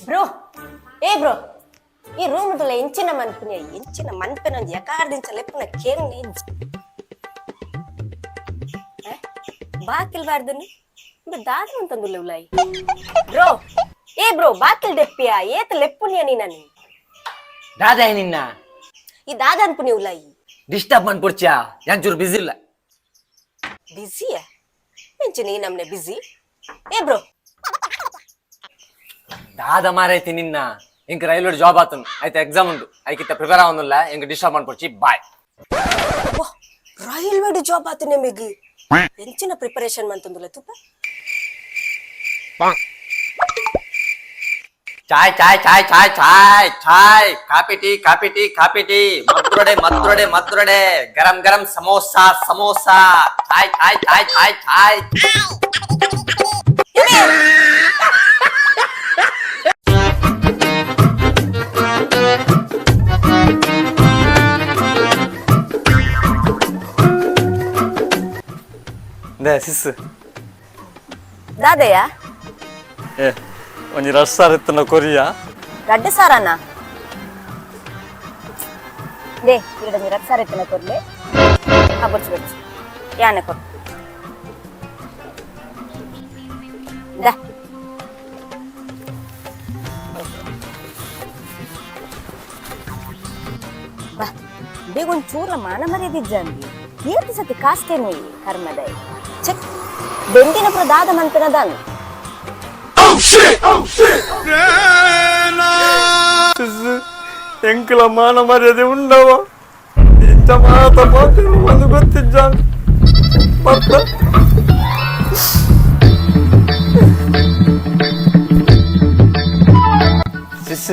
Bro bro ಈ room ದುಲ ಎಂಚಿನ ಮನ್ಪೆನ ಒಂದು ಯಕಾರ್ದಿಂಚ ಲೆಪ್ಪನ ಕೇಂಗಿ ಬಾಕಿಲ್ ಬಾರ್ದನಿ ಇದು ದಾದ ಅಂತಂದುಲ್ಲ ಉಲಾಯಿ ಬ್ರೋ ಬ್ರೋ ಬಾಕಿಲ್ ದೆಪ್ಪಿಯ ಏತ ಲೆಪ್ಪುನಿಯ ನೀನನಿ ದಾದ ನಿನ್ನ ಈ ದಾದ ಅನ್ಪುನಿ ಉಲಾಯಿ ಡಿಸ್ಟರ್ಬ್ ಮಾಡ್ಕೊಡ್ಚಾ ಯಾಂಚೂರು ಬಿಸಿ ಇಲ್ಲ ಬಿಸಿಯ ಎಂಚ ನೀ ನಮ್ನೆ ಬಿಸಿ ಬ್ರೋ ದಾದ ಮಾರೈತಿ ನಿನ್ನ ಇಂಕ ರೈಲ್ವೆ ಜಾಬ್ ಆತನ್ ಆಯ್ತಾ ಎಕ್ಸಾಮ್ ಉಂಟು ಆಯ್ಕಿತ್ತ ಪ್ರಿಪೇರ್ ಆವನ್ನುಲ್ಲ ಇಂಕ ಡಿಸ್ಟರ್ಬ್ ಮಾಡ್ಕೊಡ್ಚಿ ಬಾಯ್ ರೈಲ್ವೆ ಜಾಬ್ ಆತ ನಿಮಗೆ ಎಂಚಿನ ಪ್ರಿಪರೇಷನ್ ಮಂತಂದುಲ್ಲ ತುಪ್ಪ ಚಾಯ್ ಚಾಯ್ ಚಾಯ್ ಚಾಯ್ ಚಾಯ್ ಚಾಯ್ ಕಾಪಿ ಟೀ ಕಾಪಿ ಟೀ ಕಾಪಿ ಟೀ ಮದ್ರೊಡೆ ಮದ್ರೊಡೆ ಮದ್ರೊಡೆ ಗರಂ ಗರಂ ಸಮೋಸಾ ಸಮೋಸಾ ಚಾಯ್ ಚಾಯ್ ಚಾಯ್ ಚಾಯ್ ಚಾಯ್ ಸಿಸ್ ದಾದಯ್ಯ ಒಂಜಿ ರಡ್ ಸಾರ್ ಇತ್ತನ ಕೊರಿಯಾ ರಡ್ಡು ಸಾರನ ದೇ ಈಗ ನೀ ರಡ್ ಸಾರ ಇತ್ತನ ಕೊರ್ಲೆ ಬಡ್ಚು ಬಡ್ಚು ಯಾನೆ ಕೊಡು ದ ಬಾ ಬೇಗ ಒಂದು ಚೂರ ಮಾನ ಮರ್ಯಾದಿಜ್ಜಂದಿ ಏತಿ ಸತಿ ಕಾಸ್ತೇನು ಕರ್ಮದೈ ಚೆಕ್ ಬೆಂದಿನ ಪುರ ದಾದ ಮಂತನದಾನು ಎಂಕಲ ಮಾನ ಮರ್ಯಾದೆ ಉಂಡವ ಇಂಥ ಮಾತ ಒಂದು ಗೊತ್ತಿದ್ದ ಸಿಸ್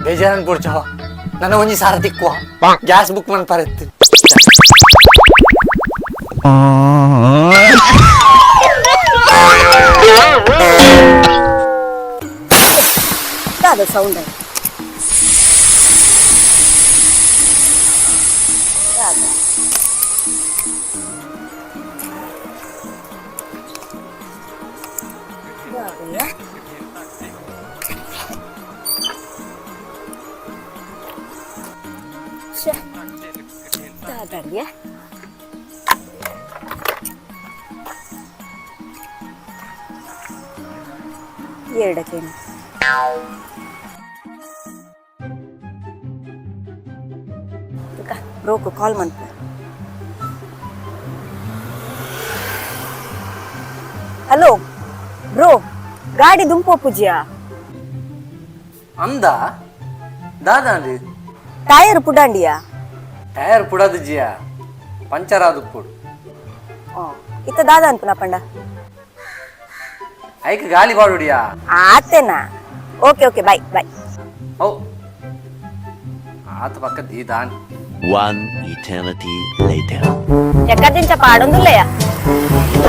ಬೇಜಾರನ್ ಕೊಡ್ಚಾವ ನನ್ನ ಒಂಜಿ ಸಾರ ತಿಕ್ಕುವ ಗ್ಯಾಸ್ ಬುಕ್ ಮನ್ ಪರತ್ತಿ ದಾದ ಸೌಂಡ್ dadarnya ಎರಡಕ್ಕೇನು ಬ್ರೋಕು ಕಾಲ್ ಮಾಡ್ತ ಹಲೋ ಬ್ರೋ ಗಾಡಿ ದುಂಪೋಪುಜಿಯಾ ಅಂದ ದಾದಾಂಡಿ ಟೈರ್ ಪುಡಾಂಡಿಯಾ ಟೈರ್ ಪುಡದು ಜಿಯಾ ಪಂಚರ್ ಆದು ಪುಡು ಇತ್ತ ದಾದ ಅನ್ಪುನ ಪಂಡ ಐಕ್ ಗಾಲಿ ಬಾಡುಡಿಯಾ ಆತೇನಾ ಓಕೆ ಓಕೆ ಬಾಯ್ ಬಾಯ್ ಓ ಆತ ಪಕ್ಕ ದೀದಾನ್ One eternity later. ఎక్కడించ పాడుందిలేయా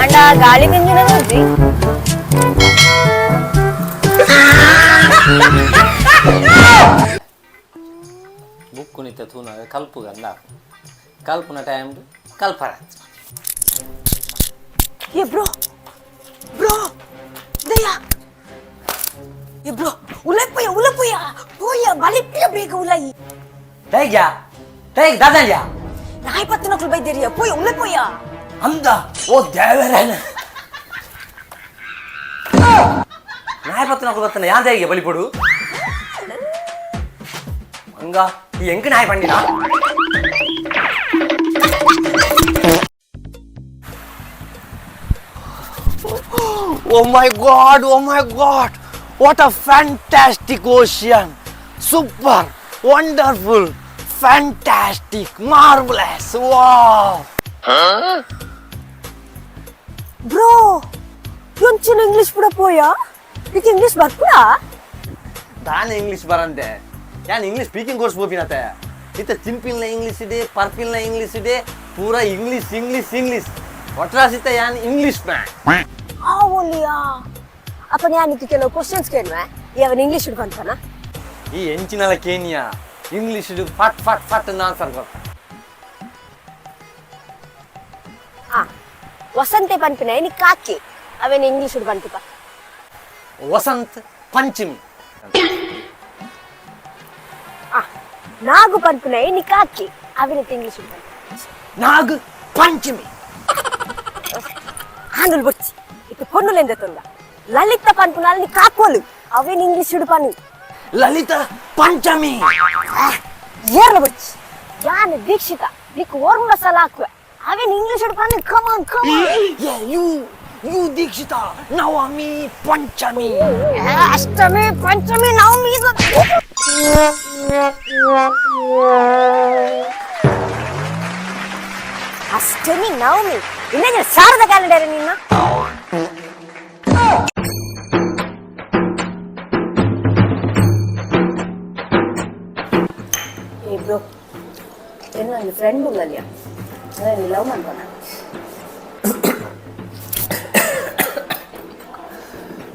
అండ్ గాలి మింజిన రోజు ಬುಕ್ಕುನಿತ ತೂನ ಕಲ್ಪು ಗಂಡ ಕಲ್ಪುನ ಟೈಮ್ ಕಲ್ಪರ ఏ బ్రో బ్రో దయా ఏ బ్రో ఉలపోయా పోయా బలిపియ బేగ ఉలయి ಟೈಗ್ಯಾ ಟೈಗ್ ದಾದಾಂಡ್ಯಾ ನಾಯಿ ಪತ್ತನಕ್ಲು ಬೈದೇರಿಯಾ పోయా ఉలపోయా ಅಂದ ಓ ದೇವರೇನ ನಾಯಿ ಪತ್ತನಕ್ಲು ಬತ್ತನ ಯಾನ್ ದೇಗೆ ಬಲಿಪಡು ಹಂಗ ಈ ಎಂಕ ನಾಯಿ ಪಂಡಿನ Oh my god, what a fantastic ocean. Super, wonderful, fantastic, marvelous, wow. Bro కొంచెం ఇంగ్లీష్ కూడా పోయా నీకు ఇంగ్లీష్ బతుకుడా ತಾನೇ ಇಂಗ್ಲಿಷ್ ಬರಂತೆ ಯಾನ್ ಇಂಗ್ಲಿಷ್ ಸ್ಪೀಕಿಂಗ್ ಕೋರ್ಸ್ ಹೋಗಿನತೆ ಇತ್ತ ಸಿಂಪಿಲ್ನ ಇಂಗ್ಲಿಷ್ ಇದೆ ಪರ್ಫಿಲ್ನ ಇಂಗ್ಲಿಷ್ ಇದೆ ಪೂರಾ ಇಂಗ್ಲಿಷ್ ಇಂಗ್ಲಿಷ್ ಇಂಗ್ಲಿಷ್ ಒಟ್ರಾಸಿತ ಯಾನ್ ಇಂಗ್ಲಿಷ್ ಮ್ಯಾನ್ ಓಲಿಯಾ ಅಪ್ಪ ನಾನು ಕೆಲವು ಕ್ವಶನ್ಸ್ ಕೇಳುವೆ ಅವನ್ ಇಂಗ್ಲಿಷ್ ಹಿಡ್ಕೊಂತಾನ ಈ ಎಂಚಿನಲ್ಲ ಕೇನಿಯಾ ಇಂಗ್ಲಿಷ್ ಫಟ್ ಫಟ್ ಫಟ್ ಅಂತ ಆನ್ಸರ್ ಕೊಡ್ತಾನೆ ವಸಂತೆ ಪನ್ಪಿನ ನೀ ಕಾಕಿ ಅವೇನು ಇಂಗ್ಲಿಷ್ ಹಿಡ್ಕೊಂತಿಪ್ಪ ವಸಂತ್ ಪಂಚಮಿ నాగు పనుకున్నాయి నీ కాకి అవి నీకు ఇంగ్లీష్ నాగ్ పంచమి ఆందులు బొచ్చి ఇటు పొన్నులు ఎందుతుందా లలిత పనుకున్నాలు నీ కాకోలు అవే నీ ఇంగ్లీషుడు పని లలిత పంచమి ఏర్ల బొచ్చి యాని దీక్షిత నీకు ఓర్ముల సలాకు అవే నీ ఇంగ్లీషుడు పని కమాన్ కమాన్ యు దీక్షిత నవమి పంచమి అష్టమి పంచమి నవమి అష్టమి నవమి ಇನ್ನೇನು ಶಾರದ ಕ್ಯಾಲೆಂಡರ್ ನಿನ್ನ ಬ್ರೋ ಏನು ನನ್ನ ಫ್ರೆಂಡ್ ಉಳ್ಳಲ್ಯ ನಾನು ಲವ್ ಮಾಡ್ತಾನ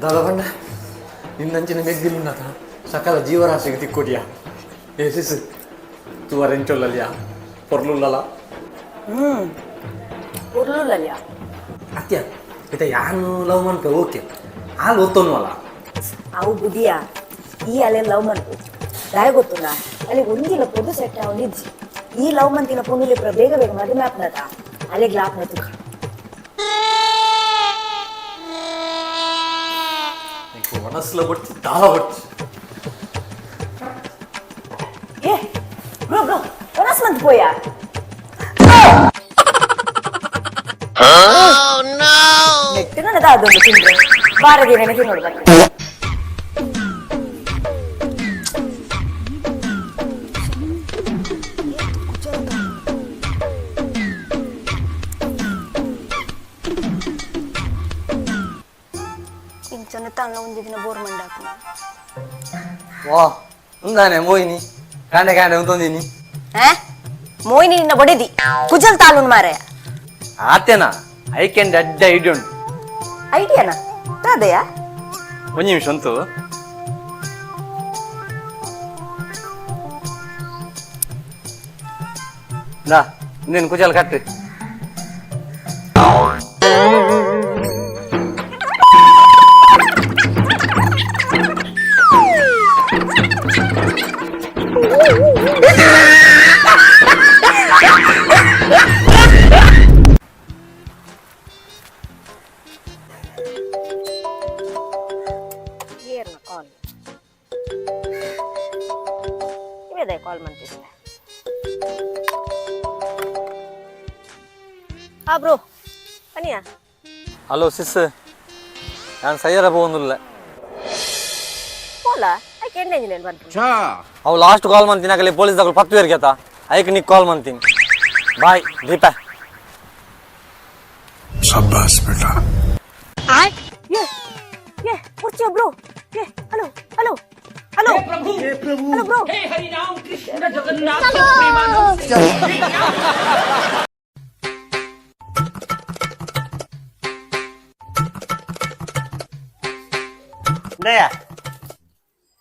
దాదాపండ నిన్నంచిన మెగ్గిలున్నత సకల జీవరాశికి తిక్కోటియా ఏసిస్ తువరెంచొల్లలియా పొర్లుల్లలా ಉರ್ಲುಲ್ಲಲ್ಯ ಅತ್ಯ ಇತ ಯಾನು ಲವ್ ಮಾಡ್ಕ ಓಕೆ ಹಾಲು ಓದ್ತೋನು ಅಲ್ಲ ಅವು ಬುದಿಯ ಈ ಅಲೆ ಲವ್ ಮಾಡ್ತು ದಾಯ ಗೊತ್ತುಂಡ ಅಲ್ಲಿ ಒಂದಿನ ಪೊದ್ದು ಸೆಟ್ ಅವನಿಜ್ಜಿ ಈ ಲವ್ ಮಂತಿನ ಪೊನ್ನುಲಿ ಇಪ್ಪರ ಬೇಗ ಬೇಗ ಮದುವೆ ಆಪ್ನದ ಅಲೆ ಗ್ಲಾಪ್ ನತು నీకు మనసులో పట్టి తాళ పట్టి ఏ బ్రో బ్రో వనస్ మంత్ పోయా ನೆಟ್ಟಿನ ಅದೊಂದು ತಿಂದ್ರೆ ಬಾರದಿ ನೆನಪಿ ನೋಡ್ಬೇಕು ಇಂಚನ ತಂಗ ಒಂದು ದಿನ ಬೋರ್ ಮಂಡಾಕ వా ఉందానే మోయిని కాండే కాండే ఉంటుంది నీ ಮೋಹಿನಿ ನಿನ್ನ ಬಡಿದಿ ಕುಜಲ್ ತಾಲೂನ್ ಮಾರೆ ಆತೇನಾ ಐ ಕ್ಯಾನ್ ಡಡ್ ಐ ಡೋಂಟ್ ಐಡಿಯಾನಾ ಅದೇಯಾ ಒಂದು ನಿಮಿಷ ಅಂತು ನಾ నేను ಕುಜಲ್ ಕಟ್ಟು ಕಾಲ್ ಇವೇದೆ ಕಾಲ್ ಮಾಡ್ತಿದ್ದೆ ಬ್ರೋ ಪನಿಯಾ ಹಲೋ ಸಿಸ್ ನಾನು ಸಯ್ಯರ പോകുന്നില്ല పోలా ఐకి ఎన్ని ఇంజిన్ ಬಂತು ಅವು ಲಾಸ್ಟ್ ಕಾಲ್ ಮಾಡ್ತೀನಿ ಆಗಲಿ ಪೊಲೀಸ್ ದಾಖಲು 10 ಪೇರಿಗೆ ಆತ ಐಕ್ ನೀ ಕಾಲ್ ಮಾಡ್ತೀನಿ ಬಾಯ್ ದೀಪಾ शाबाश बेटा ये पूछो ब्रो ये हेलो हेलो हेलो हे प्रभु हेलो ब्रो हे हरि राम कृष्ण जगन्नाथ प्रेमानंद दया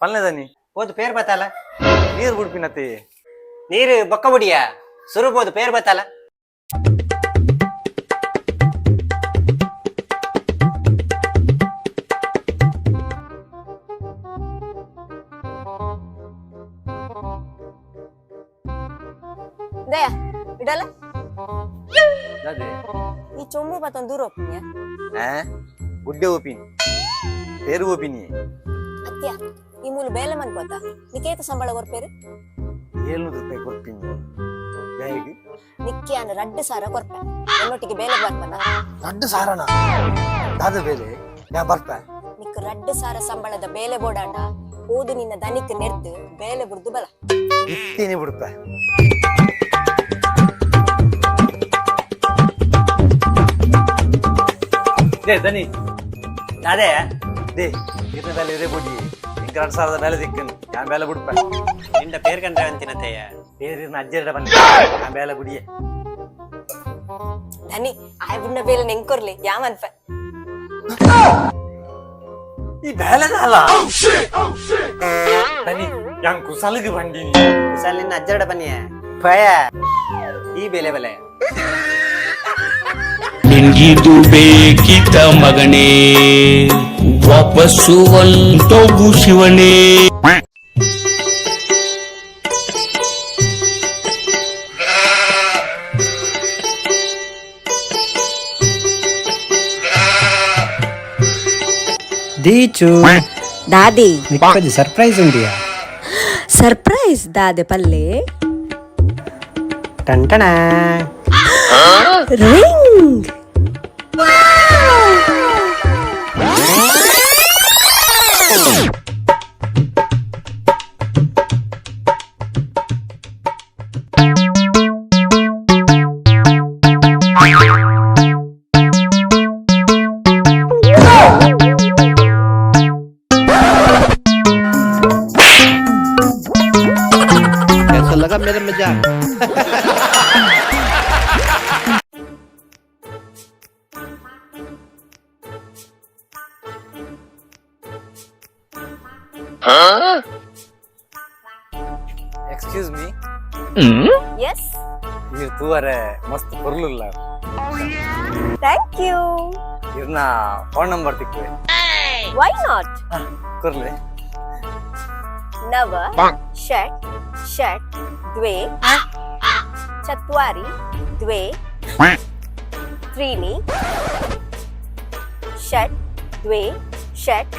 ಪಲ್ಲೆದನಿ ಓದು ಪೇರ್ ಬತ್ತಾಲ ನೀರು ಬಿಡ್ಪಿನತಿ ನೀರು ಬೊಕ್ಕ ಬುಡಿಯ ಸುರುಬೋದು ಪೇರ್ ಬತ್ತಲ್ಲ ದಯಾ ಇಡಲ್ಲ ಅದೇ ಈ ಚೊಂಬು ಬತ್ತೊಂದು ದೂರ ಹೋಗ್ತೀಯ ಗುಡ್ಡೆ ಓಪಿನಿ ಪೇರು ಓಪಿನಿ ಅತ್ಯ ಈ ಮೂಲು ಬೇಲೆ ಮನ್ಕೋತ ನಿಕೇತ ಸಂಬಳ ಕೊರ್ಪೇರು 700 ರೂಪಾಯಿ ಕೊಡ್ತೀನಿ ಹೇಗೆ ನಿಕ್ಕಿ ಅನ್ನ 2 ಸಾವಿರ ಕೊರ್ಪೆ ನನ್ನೊಟ್ಟಿಗೆ ಬೇಲೆ ಬರ್ಪನ 2 ಸಾವಿರನ ದಾದ ಬೇಲೆ ಯಾ ಬರ್ತಾ ನಿಕ್ಕ 2 ಸಾವಿರ ಸಂಬಳದ ಬೇಲೆ ಬೋಡಾಂಡ ಓದು ನಿನ್ನ ದನಿಕ್ ನೆರ್ದು ಬೇಲೆ ಬುಡ್ದು ಬಲ ಇತ್ತೀನಿ ಬಿಡುತ್ತಾ ದೇ ದನಿ ಅದೇ ದೇ ಇದ್ರ ಮೇಲೆ ಇರೇ ಬುಡಿ ಇಂಕ 2 ಸಾವಿರದ ಮೇಲೆ ದಿಕ್ಕನು ಯಾ ಮೇಲೆ ಬಿಡುತ್ತ ನಿಂದ ಪೇರ್ ಕಂಡ್ರೆ ಅಂತಿನತೆಯ ಬೇರಿನ ಅಜ್ಜರ ಬಂದ ಯಾ ಮೇಲೆ ಬುಡಿಯೇ ದನಿ ಆಯ್ ಬುಣ್ಣ ಬೇಲೆ ನೆಂಕೊರ್ಲಿ ಯಾಮನ್ಪ ಈ ಬೇಲೆದಲ್ಲ ದನಿ yang ಕುಸಲಿಗೆ ಬಂದಿನಿ ಕುಸಲ್ ನಿನ್ನ ಅಜ್ಜರಡ ಬನ್ನಿಯ ಭಯ ಈ ಬೆಲೆ ಬೆಲೆ ನಿನ್ಗಿದು ಬೇಕಿತ ಮಗನೇ ವಾಪಸ್ಸು ಒಂಟೋಗು ಶಿವನೇ. ದೀಚು దాది నీకు సర్ప్రైజ్ ఉంది. సర్ప్రైజ్ దాది పల్లె టంటనా రింగ్ कैसा लगा मेरा मजाक? ಎಕ್ಸ್ಕ್ಯೂಸ್ ಮೀ, ಎಸ್ ಇವ್ರು ತೂವರೆ ಮಸ್ತ್ ಪೊರ್ಲುಲ್ಲ. ಥ್ಯಾಂಕ್ ಯು ಇವ್ರನ್ನ ಫೋನ್ ನಂಬರ್ ತಿಕ್ಕುವೆ ವೈ ನಾಟ್ ಕೊರ್ಲೆ. नव षट् षट् द्वे चत्वारि द्वे त्रीणि षट् द्वे षट्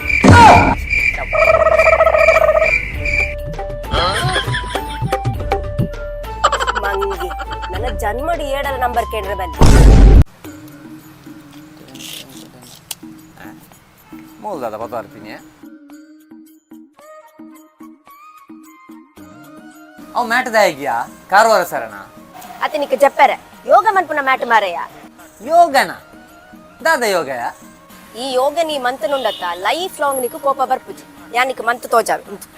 ಮಂಗಿ ನನ್ನ ಜನ್ಮಡಿ 7ರ ನಂಬರ್ ಕೇಳಿದ್ರೆ ಬನ್ನಿ. ಮೂಲ್ ದಾದ ಪತ್ತ ಇರ್ತೀನಿ. ಅವ್ ಮ್ಯಾಟ್ ದಾಯಿಗ್ಯಾ ಕಾರವಾರ ಸರಣ ಅತ್ತೆ ನಿಕ್ಕೆ చెప్పారే ಯೋಗ ಮನ್ಪುನ ಮ್ಯಾಟ್ ಮಾರಯ್ಯ. ಯೋಗನ ದಾದ ಯೋಗಯ ಈ ಯೋಗ ನೀ ಮಂತನುಂಡತ್ತ ಲೈಫ್ ಲಾಂಗ್ ನಿಕ್ಕು ಕೋಪ ಬರ್ಪುಜಿ ಯಾನಿಕ್ ಮಂತ್ ತೋಜಾವೆ ಉಂತು.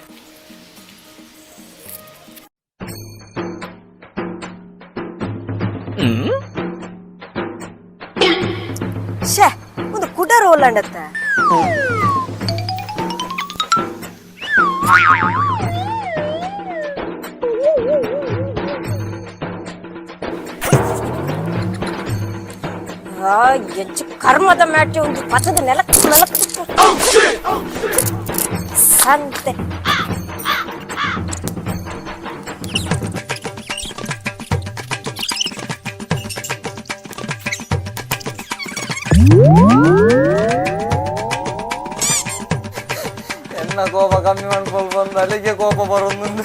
ಶೇ ಒಂದು ಕುಡ ರೋಲ್ ಅಂಡತ್ತ ಎಂಚು ಕರ್ಮದ ಮ್ಯಾಟಿ ಒಂದು ಪಥದ ನೆಲಕ್ಕೆ ಸಂತೆ ಎನ್ನ ಕೋಪ ಕಮ್ಮಿ ಮಾಡ್ಕೊಂಡು ಬಂದು ಅಲ್ಲಿಗೆ ಕೋಪ ಬರೋದು.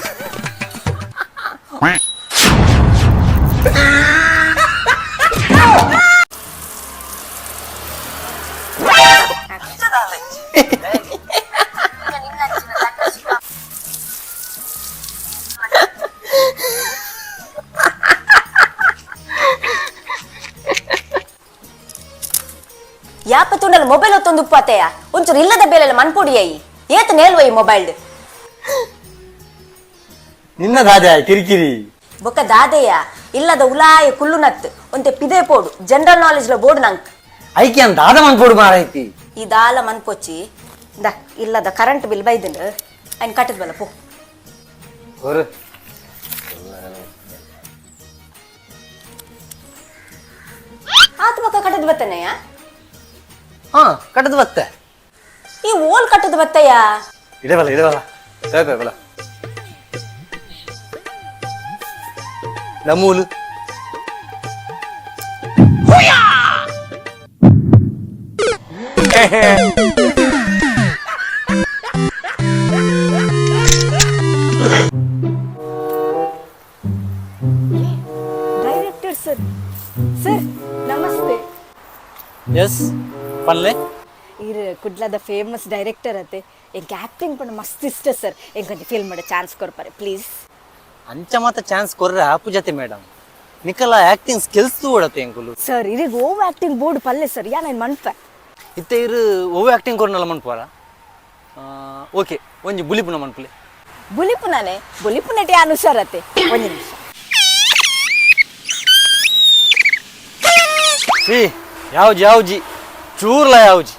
ಯಾಪ ತುಂಡಲ ಮೊಬೈಲ್ ಒತ್ತೊಂದು ಉಪ್ಪಾತೆಯ ಒಂಚೂರು ಇಲ್ಲದ ಬೇಲೆಲ್ಲ ಮನ್ಪೊಡಿಯಾಯಿ ಏತ ನೇಲ್ವೈ ಮೊಬೈಲ್ ನಿನ್ನ ದಾದೆ ಕಿರಿಕಿರಿ ಬೊಕ್ಕ ದಾದೆಯ ಇಲ್ಲದ ಉಲಾಯ ಕುಲ್ಲುನತ್ ಒಂತೆ ಪಿದೆ ಪೋಡು ಜನರಲ್ ನಾಲೆಜ್ ಲ ಬೋರ್ಡ್ ನಂಕ್ ಐಕಿ ಅಂತ ದಾದ ಮನ್ಪೋಡು ಮಾರೈತಿ. ಈ ದಾಲ ಮನ್ಪೊಚ್ಚಿ ದ ಇಲ್ಲದ ಕರೆಂಟ್ ಬಿಲ್ ಬೈದಿನ ಅಯ್ನ್ ಕಟ್ಟದ್ ಬಲ್ಲ ಪೋ ಆತ ಬೊಕ್ಕ ಕಟ್ಟದ್ ಬತ್ತನೆಯ ಹಾ ಕಟ್ಟದ ಬತ್ತೆ ಈ ಓಲ್ ಕಟ್ಟದ್ ಬತ್ತಯ್ಯ ಇಡವಲ್ಲ ಇಡವಲ್ಲ ಬಲ ನಮೂಲು ಡೈರೆಕ್ಟರ್ ಸರ್ ಸರ್ ನಮಸ್ತೆ. ಎಸ್ ಪಲ್ಲೆ ಇರು ಕುಡ್ಲದ ಫೇಮಸ್ ಡೈರೆಕ್ಟರ್ ಅತ್ತೆ ಎಂಕ್ ಆಕ್ಟಿಂಗ್ ಪಂಡ ಮಸ್ತ್ ಇಷ್ಟ ಸರ್ ಎಂಕೊಂಚ ಫಿಲ್ಮ್ ಮಾಡ ಚಾನ್ಸ್ ಕೊರ್ಪಾರೆ ಪ್ಲೀಸ್. ಅಂಚ ಮಾತ ಚಾನ್ಸ್ ಕೊರ್ರೆ ಆಪು ಜೊತೆ ಮೇಡಮ್ ನಿಕಲ ಆಕ್ಟಿಂಗ್ ಸ್ಕಿಲ್ಸ್ ತೂಡತ್ತೆ ಎಂಕುಲು ಸರ್ ಇರಿಗೆ ಓವ್ ಆಕ್ಟಿಂಗ್ ಬೋರ್ಡ್ ಪಲ್ಲೆ ಸರ್ ಯಾ ನಾನು ಮನ್ಪೆ ಇತ್ತೆ ಇರು ಓವೇ ಆಕ್ಟಿಂಗ್ ಕೊರ್ನಲ್ಲ ಮನ್ಪುವಾರ. ಓಕೆ ಒಂಜಿ ಬುಲಿಪುನ ಮನ್ಪುಲೆ ಬುಲಿಪುನನೆ ಬುಲಿಪುನಟಿ ಅನುಸಾರ ಅತ್ತೆ ಒಂದು ನಿಮಿಷ. ಸಿ ಯಾವ್ಜಿ ಚೂರ್ಲ ಯಾವ್ಜಿ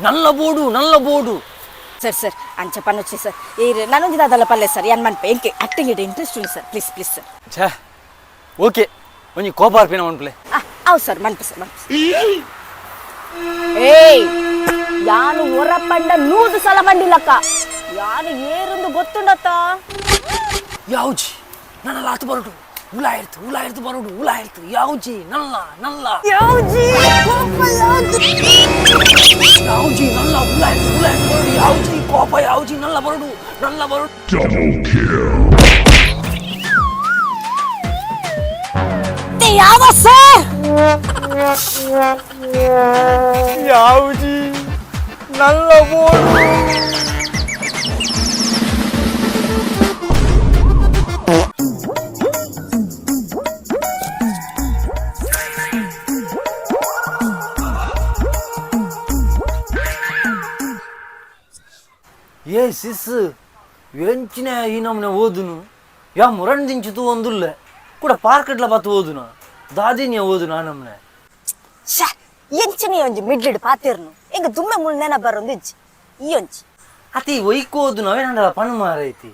ನಲ್ಲ ಬೋಡು ಸರ್ ಸರ್ ಅಂಚ ಪನ್ನೊಚ್ಚಿ ಸರ್ ಇರು ನಾನೊಂದು ಅದಲ್ಲ ಪಲ್ಲೆ ಸರ್ ಯಾನ್ ಮನ್ಪೆ ಎಂಕೆ ಆಕ್ಟಿಂಗ್ ಇಡೆ ಇಂಟ್ರೆಸ್ಟ್ ಉಂಟು ಸರ್ ಪ್ಲೀಸ್ ಪ್ಲೀಸ್ ಸರ್. ಛೇ ಓಕೆ ಒಂಜಿ ಕೋಪಾರ್ಪಿನ ಮನ್ಪುಲೆ ಅವ್ ಸರ್ ಮನ್ಪೆ ಸರ್ ಮನ್ಪೆ ಏಯ್ ಯಾನು ಹೊರ ಪಂಡ 100 ಸಲ ಬಂಡಿಲ್ಲಕ್ಕ ಯಾನು ಏರುಂದು ಗೊತ್ತುಂಡತ್ತ ಯಾವ್ಜಿ ನನ್ನ ಲಾತು ಬರುಡು ಹುಳ ಇರ್ತು ಬರುಡು ಹುಳ ಇರ್ತು ಯಾವ್ಜಿ ನಲ್ಲ ನಲ್ಲ ಯಾವ್ಜಿ ಕೋಪ ಯಾವ್ಜಿ ಯಾವ್ಜಿ ನಲ್ಲ ಹುಳ ಇರ್ತು ಬರುಡು ಯಾವ್ಜಿ ಕೋಪ ಯಾವ್ಜಿ ನಲ್ಲ ಬರುಡು ಯಾವ ಯಾವ್ಜಿ ನಲ್ಲ ಬೋಡು ఏ సిస్ వెంచిన ఈ నమ్మనే ఓదును యా మురణ్ దించుతూ వందుల్లే కూడా ಪಾರ್ಕೆಟ್ಲ ಬತ್ತು ಓದುನ ದಾದಿನಿಯ ಓದುನ ನಮ್ಮನೆ ಎಂಚಿನಿ ಒಂಜಿ ಮಿಡ್ಲಿಡ್ ಪಾತಿರ್ನು ಎಂಗ ದುಮ್ಮೆ ಮುಳ್ ನೆನ ಬರೊಂದು ಇಜ್ಜಿ ಈ ಒಂಜಿ ಅತಿ ಒಯ್ಕು ಓದುನ ಅವೇನಂದಲ್ಲ ಪಣ್ಣು ಮಾರೈತಿ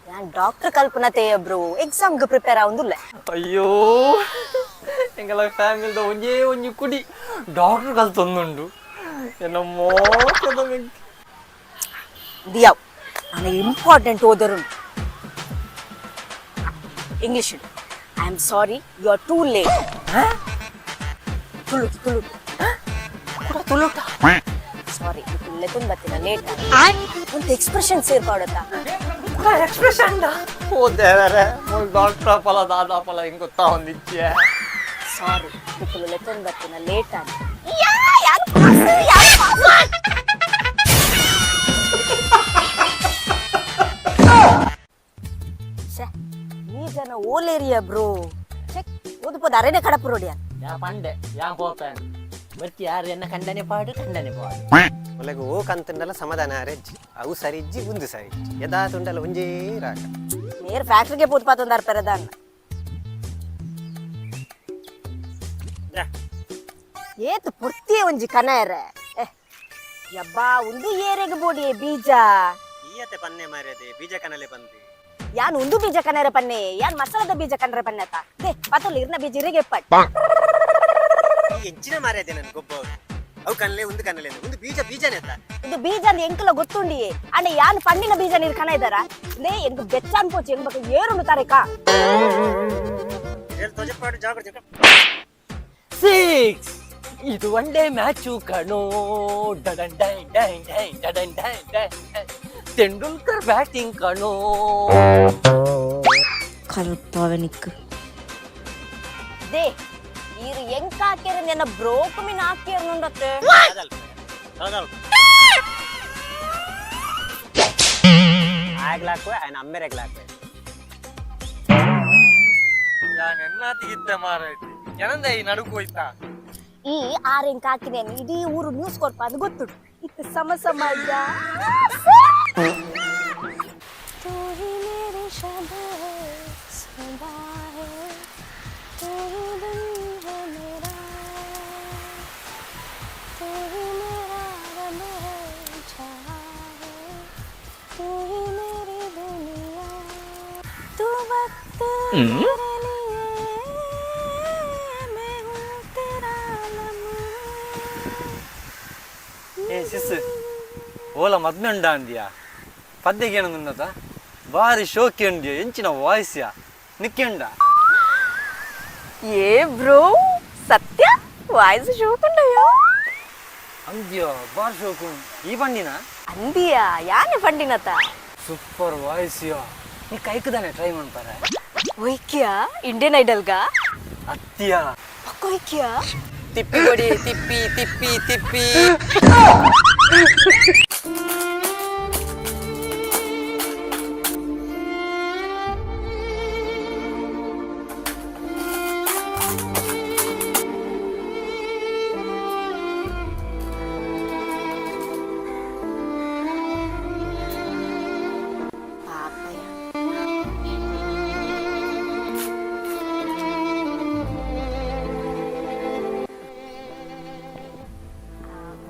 ನಾನು ಡಾಕ್ಟರ್ ಕಲ್ಪನತೆ ಬ್ರೋ ಎಕ್ಸಾಮ್ ಗೆ ಪ್ರಿಪೇರ್ ಆವಂದುಲ್ಲೆ ಅಯ್ಯೋ ಎಂಗಲ ಫ್ಯಾಮಿಲಿದ ಒಂಜೇ ಒಂಜಿ ಕುಡಿ ಡಾಕ್ಟರ್ ಕಲ್ತೊಂದುಂಡು ಎನ್ನ ಮೋಸದ ದಿಯಾವ್ ನನಗೆ ಇಂಪಾರ್ಟೆಂಟ್ ಓದರು English I am sorry you are too late Tulu sorry ತುಳ್ಳೆ ತುಂಬತ್ತಿನ ಲೇಟ್ ಒಂದು ಎಕ್ಸ್ಪ್ರೆಷನ್ ಸೇರ್ಪಾಡತ್ತ ಎಕ್ಸ್ಪ್ರೆಷನ್ ಓ ದೇವರೇ ಡಾಕ್ಟರ್ ಫಲ ದಾದಾ ಫಲ ಹಿಂಗೆ ಗೊತ್ತಾ ಒಂದಿಚ್ಚೆ ಸಾರಿ ತುಳ್ಳೆ ತುಂಬತ್ತಿನ ಲೇಟ್ ಆಗಿ ಈ ಜನ ಓಲೇರಿಯಾ ಬ್ರೋ ಓದ್ಬೋದು ಅರೇನೆ ಕಡಪುರೋಡಿಯ ಯಾ ಪಂಡೆ ಯಾ ಪೋಪನ್ ಬರ್ತಿ ಯಾರು ಎನ್ನ ಕಂಡನೆ ಪಾಡು ಒಳಗೆ ಓ ಕಂತಂಡಲ ಸಮಾಧಾನ ಅರೆಜ್ಜಿ ಅವು ಸರಿಜ್ಜಿ ಒಂದು ಸರಿಜ್ಜಿ ಯದಾ ತುಂಡಲ ಒಂಜೇ ರಾಗ ನೇರ್ ಫ್ಯಾಕ್ಟ್ರಿಗೆ ಪೂತ್ಪಾತೊಂದಾರ ಪೆರದಾನ್ನ ಏತು ಪುರ್ತಿಯೇ ಒಂಜಿ ಕನಾಯರ ಯಬ್ಬಾ ಒಂದು ಏರೆಗೆ ಬೋಡಿ ಬೀಜ ಈಯತೆ ಪನ್ನೆ ಮಾರ್ಯದೆ ಬೀಜ ಕನಲೆ ಬಂದಿ ಯಾನ್ ಒಂದು ಬೀಜ ಕನರೆ ಪನ್ನೆ ಯಾನ್ ಮಸಾಲದ ಬೀಜ ಕನರೆ ಪನ್ನೆತ ದೇ ಪತೊಲ್ ಇರ್ನ ಬೀಜ ಇರಿಗೆ ಪಟ್ ಈ ಹೆಚ್ಚಿನ ಮಾರ್ಯದೆ ನನ್ ಗೊಬ್ಬ ಅವು ಕನಲೆ ಒಂದು ಬೀಜ ಬೀಜನೇ ಅತ್ತ ಇದು ಬೀಜ ಅಂತ ಎಂಕಲ ಗೊತ್ತುಂಡಿಯೇ ಅಣ್ಣ ಯಾನ್ ಪನ್ನಿನ ಬೀಜ ನೀರು ಕನ ಇದ್ದಾರ ದೇ ಎಂಕ್ ಬೆಚ್ಚ ಅನ್ಪೋಚಿ ಎಂಗ್ ಬಗ್ಗೆ ಏರುಂಡು ತಾರೇಕಾ ತೊಜಪಾಡು ಜಾಗ್ರತೆ 6 ಇದು ಒನ್ ಡೇ ಮ್ಯಾಚು ಕಣೋ ಡಡನ್ ಡೈ ಡೈ ಡೈ ಡಡನ್ ಡೈ ಡೈ ತೆಂಡೂಲ್ಕರ್ ಬ್ಯಾಟಿಂಗ್ ಕಣೋ ಕಲ್ಪವನಿಕ್ ದೇ ಇರು ಎಂಕ ಹಾಕ್ಯಾರ ನೆನ ಬ್ರೋಕ್ ಮಿನ್ ಹಾಕ್ಯಾರ ನೋಡತ್ತೆ ಆಗ್ಲಾಕು ಆಯ್ನ ಅಮ್ಮೆರೆಗ್ಲಾಕು ഞാൻ എന്നാത്തിಗಿದ್ದೆ ಮಾರೈತಿ ಏನಂದ ಈ ನಡುಕು ಹೋಯ್ತಾ ಈ ಆರೆಂಕ ಹಾಕಿನೇನು ಇಡೀ ಊರು ನ್ಯೂಸ್ ಕೊಡ್ಪ ಅದು ಗೊತ್ತುಂಟು ಇತ್ತು ಸಮಾಜ ಏ ಸಿಸ್ ಓಲ ಮದ್ಮೆ ಉಂಡ ಅಂದ್ಯಾ ಪದ್ಯಗೆ ಏನಂದ ಭಾರಿ ಶೋಕಿ ಉಂಡ್ಯ ಎಂಚಿನ ವಾಯ್ಸ್ಯ ನಿಕ್ಕಿ ಉಂಡ ಏ ಬ್ರೋ ಸತ್ಯ ವಾಯ್ಸ್ ಶೋಕುಂಡಯ್ಯೋ ಅಂದ್ಯೋ ಭಾರಿ ಶೋಕು ಈ ಬಂಡಿನ ಅಂದಿಯಾ ಯಾನೆ ಪಂಡಿನತ ಸೂಪರ್ ವಾಯ್ಸ್ಯೋ ನೀ ಕೈಕದಾನೆ ಟ್ರೈ ಮಾಡ್ತಾರೆ ಒಯ್ಕ್ಯಾ ಇಂಡಿಯನ್ ಐಡಲ್ಗಾ ಅತ್ತಿಯ ಒಯ್ಕ್ಯಾ ತಿಪ್ಪಿ ಕೊಡಿ ತಿಪ್ಪಿ ತಿಪ್ಪಿ ತಿಪ್ಪಿ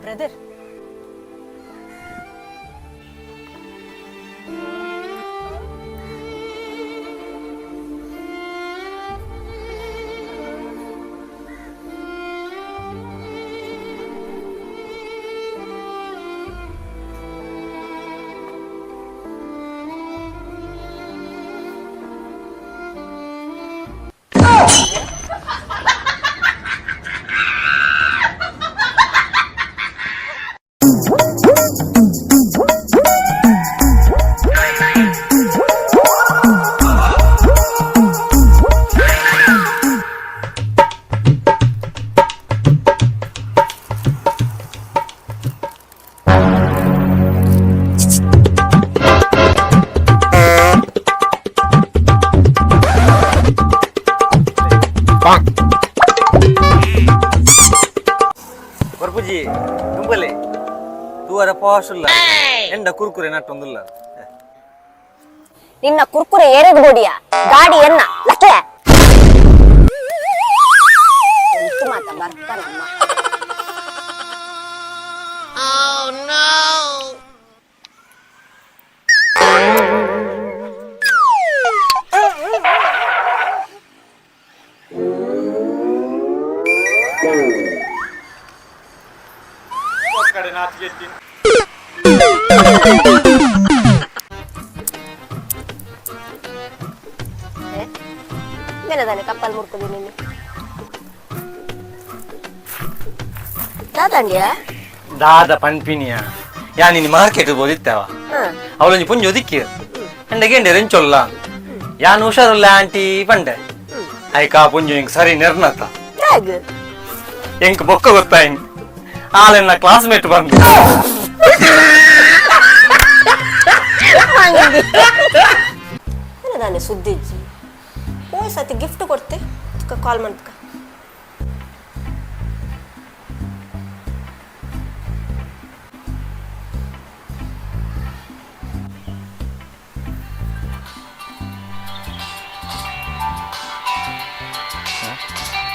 ಬ್ರದರ್ ವರೆ ಪಾಶುಲ್ಲ ಎಂಡ ಕುರ್ಕುರೆ ನಟ್ಟೊಂದುಲ್ಲ ನಿನ್ನ ಕುರ್ಕುರೆ ಏರೆದು ಬೋಡಿಯ ಗಾಡಿ ಎನ್ನ ಲಕ್ಕೆ ಮಾತ ಬರ್ತಾನಮ್ಮ. ಕಡೆ ನಾಚಿಗೆಟ್ಟಿ ಬೆನದಾನೆ ಕಪ್ಪಲ್ ಮುರ್ಕುದಿ ನಿನ್ನೆ ದಾದಂಡ್ಯಾ ದಾದ ಪನ್ಪಿನಿಯ ಯಾ ನಿನ್ನ ಮಾರ್ಕೆಟ್ ಬೋದಿತ್ತವ ಅವಳೊಂಜಿ ಪುಂಜಿ ಒದಿಕ್ಕಿ ಎಂಡಗೆ ರೆಂಚೊಲ್ಲ ಯಾನ್ ಹುಷಾರಲ್ಲ ಆಂಟಿ ಪಂಡೆ ಐಕಾ ಪುಂಜು ಹಿಂಗ್ ಸರಿ ನಿರ್ಣತ ಎಂಕ್ ಬೊಕ್ಕ ಗೊತ್ತಾಯಿನ್ ಆಲೆನ್ನ ಕ್ಲಾಸ್ಮೇಟ್ ಬಂದು ಬೆನದಾನೆ ಸುದ್ದಿಜ್ಜಿ ಹೋಯ್ ಸತಿ ಗಿಫ್ಟ್ ಕೊಡ್ತೆ ಕಾಲ್ ಮಾಡ್ತಕ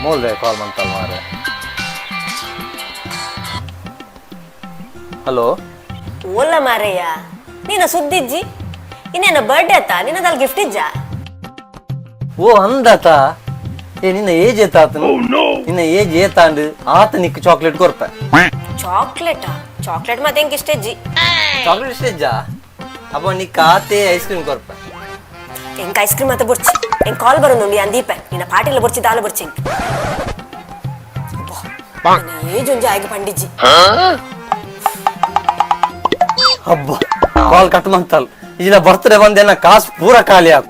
ಮೋಲ್ದೆ ಕಾಲ್ ಮಾಡ್ತಲ್ಲ ಮಾರೆ ಹಲೋ ಓಲ್ಲ ಮಾರಯ್ಯ ನೀನ ಸುದ್ದಿಜ್ಜಿ ಇನ್ನೇನ ಬರ್ಡೇ ಆತ ನಿನ್ನದಲ್ಲಿ ಗಿಫ್ಟ್ ಇಜ್ಜ ಓ ಅಂದಾತ ಏ ನಿನ್ನ ಏಜ್ ಏತಾತ ನಿನ್ನ ಏಜ್ ಏತಾಂಡು ಆತ ನಿಕ್ ಚಾಕ್ಲೇಟ್ ಕೊರ್ಪ ಚಾಕ್ಲೇಟಾ ಚಾಕ್ಲೇಟ್ ಮತ್ತೆ ಹೆಂಗ್ ಇಷ್ಟ ಇಜ್ಜಿ ಚಾಕ್ಲೇಟ್ ಇಷ್ಟ ಅಪ್ಪ ನಿಕ್ ಆತೆ ಐಸ್ ಕ್ರೀಮ್ ಕೊರ್ಪ ಹೆಂಗ್ ಐಸ್ ಕ್ರೀಮ್ ಮತ್ತೆ ಬುರ್ಚಿ ಹೆಂಗ್ ಕಾಲ್ ಬರೋದು ನೋಡಿ ಅಂದೀಪ ನಿನ್ನ ಪಾಟಿಲ ಬುರ್ಚಿ ದಾಲ ಬುರ್ಚಿ ಏಜ್ ಒಂಜಿ ಆಯ್ಕೆ ಪಂಡಿಜ್ಜಿ ಹಬ್ಬ ಕಾಲ್ ಕಟ್ ಮಂತಲ್ ಇಜಿನ ಬರ್ತ್ಡೇ ಬಂದೇನ ಕಾಸು ಪೂರ ಖಾಲಿ ಆಗ